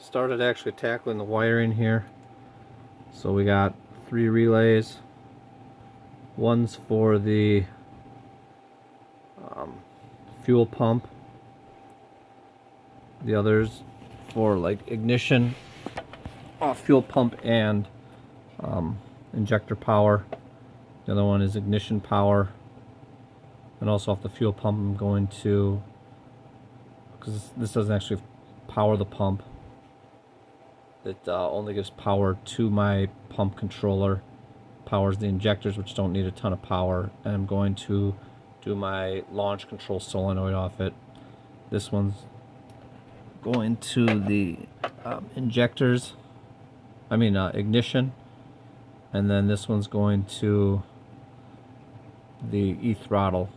started actually tackling the wiring here. So we got 3 relays. One's for the fuel pump. The other's for like ignition, fuel pump and injector power. The other one is ignition power. And also off the fuel pump I'm going to, because this doesn't actually power the pump, it only gives power to my pump controller, powers the injectors which don't need a ton of power, and I'm going to do my launch control solenoid off it. This one's going to the injectors, ignition, and then this one's going to the e-throttle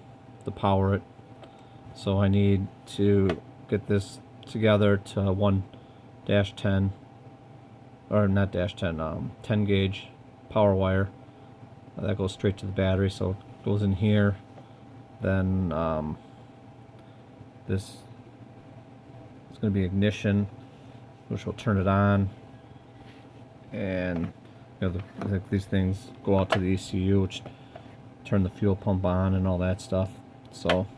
to power it. So I need to get this together to 1-10, or not dash 10, 10 gauge power wire. That goes straight to the battery, so it goes in here. Then this is going to be ignition, which will turn it on, and these things go out to the ECU, which turn the fuel pump on and all that stuff. So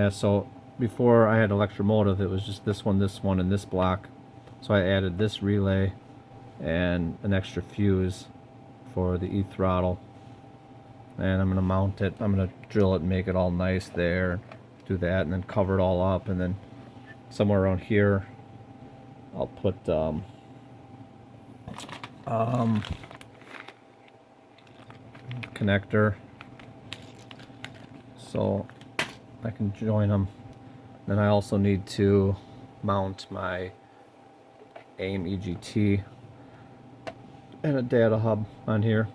so before I had electromotive, it was just this one, and this block. So I added this relay and an extra fuse for the e-throttle, and I'm going to mount it. I'm going to drill it and make it all nice there, do that, and then cover it all up, and then somewhere around here I'll put connector so I can join them. Then I also need to mount my AIM EGT and a data hub on here,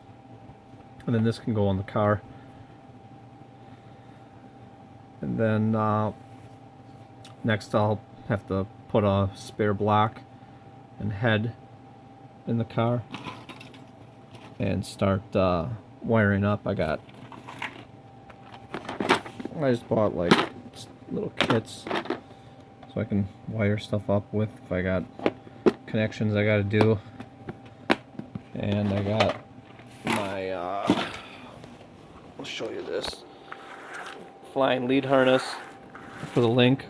and then this can go on the car. And then next I'll have to put a spare block and head in the car and start wiring up. I just bought like little kits so I can wire stuff up with if I got connections I gotta do. And I got my I'll show you this flying lead harness for the Link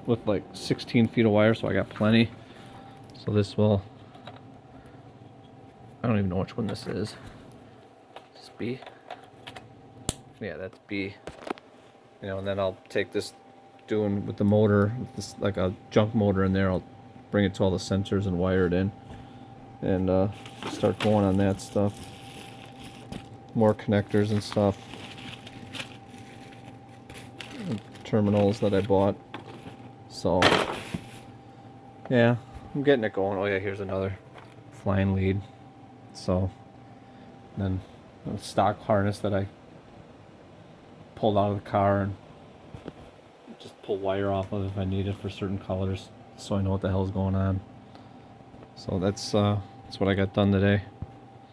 with like 16 feet of wire, so I got plenty. So this will, I don't even know which one this is. Is this B? Yeah, that's B. And then I'll take this, doing with the motor, with this like a junk motor in there, I'll bring it to all the sensors and wire it in, and start going on that stuff. More connectors and stuff, and terminals that I bought. So yeah, I'm getting it going. Oh yeah, here's another flying lead. So then a stock harness that I pulled out of the car and just pull wire off of if I need it for certain colors, so I know what the hell's going on. So that's what I got done today.